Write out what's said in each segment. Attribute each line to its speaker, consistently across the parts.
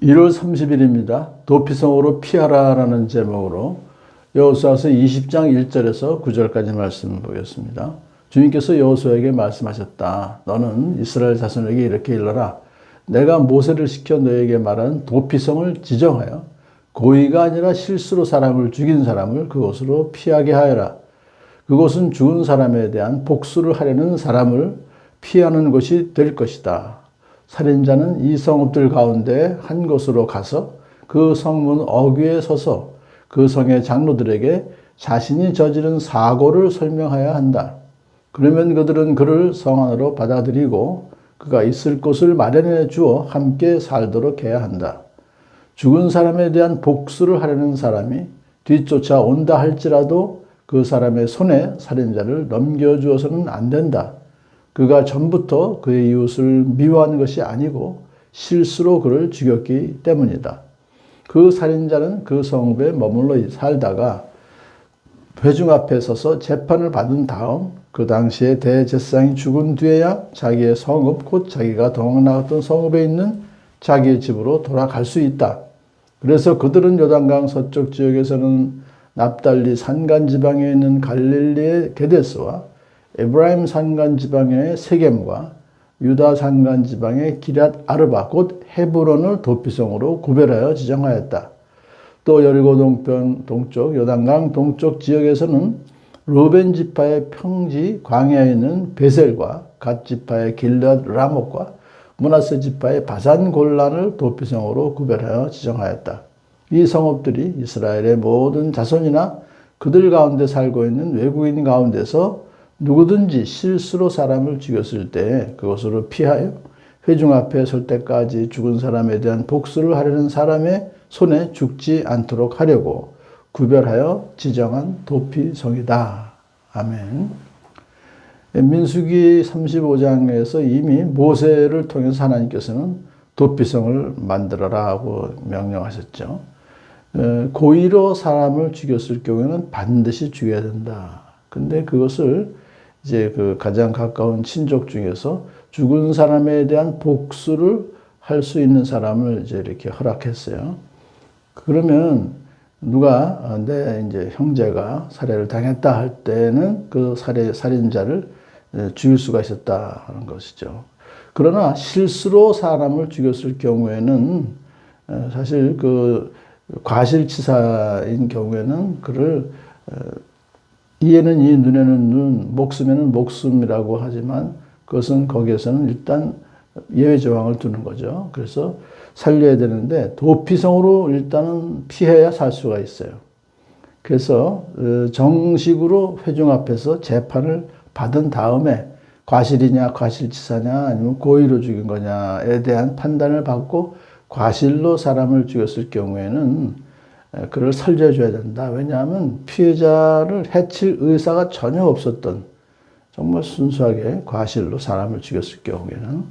Speaker 1: 1월 30일입니다. 도피성으로 피하라라는 제목으로 여호수아서 20장 1절에서 9절까지 말씀을 보겠습니다. 주님께서 여호수아에게 말씀하셨다. 너는 이스라엘 자손에게 이렇게 일러라. 내가 모세를 시켜 너에게 말한 도피성을 지정하여 고의가 아니라 실수로 사람을 죽인 사람을 그곳으로 피하게 하여라. 그곳은 죽은 사람에 대한 복수를 하려는 사람을 피하는 곳이 될 것이다. 살인자는 이 성읍들 가운데 한 곳으로 가서 그 성문 어귀에 서서 그 성의 장로들에게 자신이 저지른 사고를 설명해야 한다. 그러면 그들은 그를 성 안으로 받아들이고 그가 있을 곳을 마련해 주어 함께 살도록 해야 한다. 죽은 사람에 대한 복수를 하려는 사람이 뒤쫓아 온다 할지라도 그 사람의 손에 살인자를 넘겨주어서는 안 된다. 그가 전부터 그의 이웃을 미워한 것이 아니고 실수로 그를 죽였기 때문이다. 그 살인자는 그 성읍에 머물러 살다가 회중 앞에 서서 재판을 받은 다음 그 당시에 대제사장이 죽은 뒤에야 자기의 성읍 곧 자기가 도망나갔던 성읍에 있는 자기의 집으로 돌아갈 수 있다. 그래서 그들은 요단강 서쪽 지역에서는 납달리 산간 지방에 있는 갈릴리의 게데스와 에브라임 산간 지방의 세겜과 유다 산간 지방의 기럇 아르바 곧 헤브론을 도피성으로 구별하여 지정하였다. 또 여리고 동쪽 요단강 동쪽 지역에서는 루벤 지파의 평지 광야에 있는 베셀과 갓 지파의 길앗 라못과 므낫세 지파의 바산 골란을 도피성으로 구별하여 지정하였다. 이 성읍들이 이스라엘의 모든 자손이나 그들 가운데 살고 있는 외국인 가운데서 누구든지 실수로 사람을 죽였을 때 그것으로 피하여 회중 앞에 설 때까지 죽은 사람에 대한 복수를 하려는 사람의 손에 죽지 않도록 하려고 구별하여 지정한 도피성이다. 아멘. 민수기 35장에서 이미 모세를 통해서 하나님께서는 도피성을 만들어라 하고 명령하셨죠. 고의로 사람을 죽였을 경우에는 반드시 죽여야 된다. 근데 그것을 이제 그 가장 가까운 친족 중에서 죽은 사람에 대한 복수를 할 수 있는 사람을 이제 이렇게 허락했어요. 그러면 누가 내 이제 형제가 살해를 당했다 할 때는 그 살인자를 죽일 수가 있었다 하는 것이죠. 그러나 실수로 사람을 죽였을 경우에는 사실 그 과실치사인 경우에는 그를 이에는 이, 눈에는 눈, 목숨에는 목숨이라고 하지만 그것은 거기에서는 일단 예외 조항을 두는 거죠. 그래서 살려야 되는데 도피성으로 일단은 피해야 살 수가 있어요. 그래서 정식으로 회중 앞에서 재판을 받은 다음에 과실이냐 과실치사냐 아니면 고의로 죽인 거냐에 대한 판단을 받고 과실로 사람을 죽였을 경우에는 그를 살려줘야 된다. 왜냐하면 피해자를 해칠 의사가 전혀 없었던 정말 순수하게 과실로 사람을 죽였을 경우에는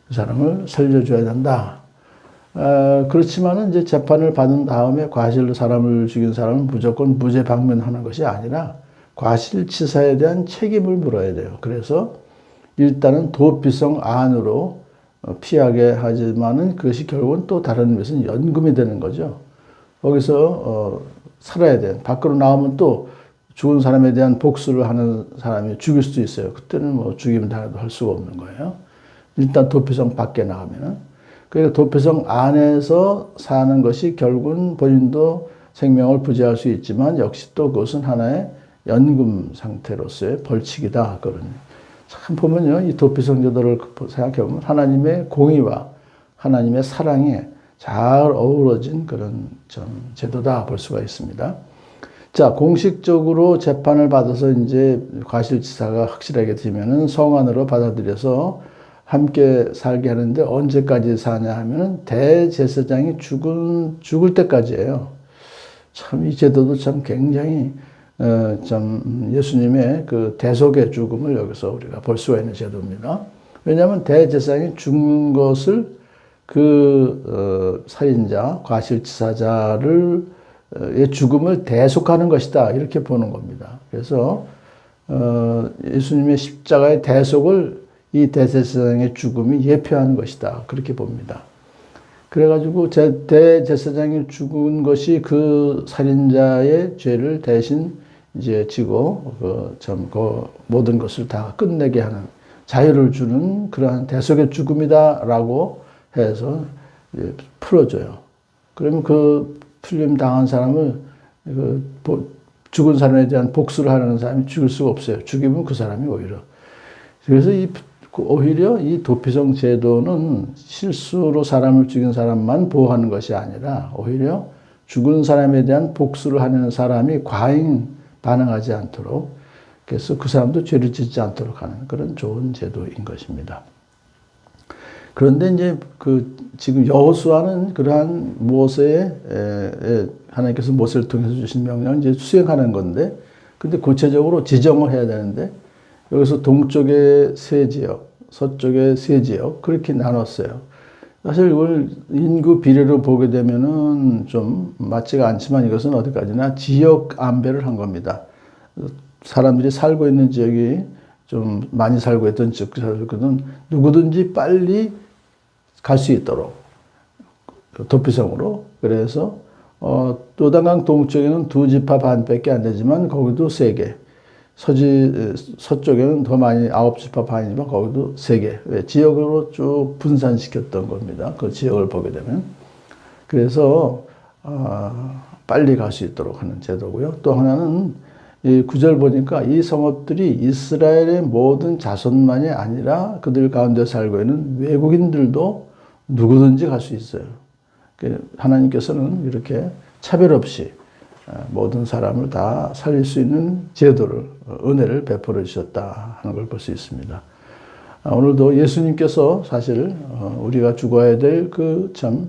Speaker 1: 그 사람을 살려줘야 된다. 그렇지만은 이제 재판을 받은 다음에 과실로 사람을 죽인 사람은 무조건 무죄 방면하는 것이 아니라 과실치사에 대한 책임을 물어야 돼요. 그래서 일단은 도피성 안으로 피하게 하지만은 그것이 결국은 또 다른 것은 연금이 되는 거죠. 거기서 살아야 돼. 밖으로 나오면 또 죽은 사람에 대한 복수를 하는 사람이 죽일 수도 있어요. 그때는 뭐 죽이면 당해도 할 수가 없는 거예요. 일단 도피성 밖에 나가면은. 그러니까 도피성 안에서 사는 것이 결국은 본인도 생명을 부재할 수 있지만 역시 또 그것은 하나의 연금 상태로서의 벌칙이다. 참 보면요. 이 도피성 제도를 생각해보면 하나님의 공의와 하나님의 사랑이 잘 어우러진 그런 제도다 볼 수가 있습니다. 자, 공식적으로 재판을 받아서 이제 과실치사가 확실하게 되면은 성 안으로 받아들여서 함께 살게 하는데 언제까지 사냐 하면은 대제사장이 죽을 때까지예요. 참 이 제도도 참 굉장히 참 예수님의 그 대속의 죽음을 여기서 우리가 볼 수가 있는 제도입니다. 왜냐하면 대제사장이 죽는 것을 살인자, 과실치사자를 의 죽음을 대속하는 것이다 이렇게 보는 겁니다. 그래서 예수님의 십자가의 대속을 이 대제사장의 죽음이 예표하는 것이다 그렇게 봅니다. 그래가지고 대제사장이 죽은 것이 그 살인자의 죄를 대신 이제 지고 그 모든 것을 다 끝내게 하는 자유를 주는 그러한 대속의 죽음이다라고 해서 풀어줘요. 그러면 그 풀림 당한 사람을 죽은 사람에 대한 복수를 하는 사람이 죽일 수가 없어요. 죽이면 그 사람이 오히려. 그래서 오히려 이 도피성 제도는 실수로 사람을 죽인 사람만 보호하는 것이 아니라 오히려 죽은 사람에 대한 복수를 하는 사람이 과잉 반응하지 않도록, 그래서 그 사람도 죄를 짓지 않도록 하는 그런 좋은 제도인 것입니다. 그런데 이제 지금 여호수아는 그러한 하나님께서 모세를 통해서 주신 명령을 이제 수행하는 건데, 근데 구체적으로 지정을 해야 되는데, 여기서 동쪽에 세 지역, 서쪽에 세 지역, 그렇게 나눴어요. 사실 이걸 인구 비례로 보게 되면은 좀 맞지가 않지만 이것은 어디까지나 지역 안배를 한 겁니다. 사람들이 살고 있는 지역이 좀 많이 살고 있던 지역은 누구든지 빨리 갈 수 있도록 도피성으로. 그래서 요단강 동쪽에는 2지파 반밖에 안 되지만 거기도 3개. 서쪽에는 더 많이 9지파 반이지만 거기도 3개. 지역으로 쭉 분산시켰던 겁니다. 그 지역을 보게 되면. 그래서 빨리 갈 수 있도록 하는 제도고요. 또 하나는 이 9절 보니까 이 성읍들이 이스라엘의 모든 자손만이 아니라 그들 가운데 살고 있는 외국인들도 누구든지 갈 수 있어요. 하나님께서는 이렇게 차별 없이 모든 사람을 다 살릴 수 있는 제도를, 은혜를 베풀어 주셨다 하는 걸 볼 수 있습니다. 오늘도 예수님께서 사실 우리가 죽어야 될 그 참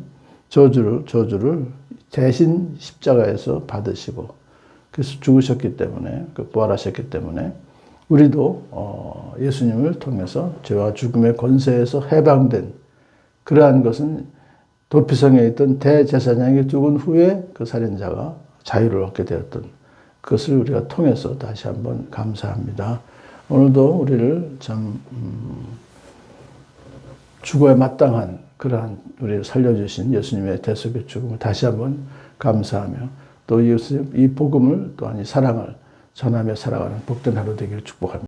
Speaker 1: 저주를 대신 십자가에서 받으시고, 그래서 죽으셨기 때문에, 부활하셨기 때문에 우리도 예수님을 통해서 죄와 죽음의 권세에서 해방된, 그러한 것은 도피성에 있던 대제사장이 죽은 후에 그 살인자가 자유를 얻게 되었던 그것을 우리가 통해서 다시 한번 감사합니다. 오늘도 우리를 참 죽어야 마땅한 그러한 우리를 살려주신 예수님의 대속의 죽음을 다시 한번 감사하며, 또 이 복음을 또한 이 사랑을 전하며 살아가는 복된 하루 되기를 축복합니다.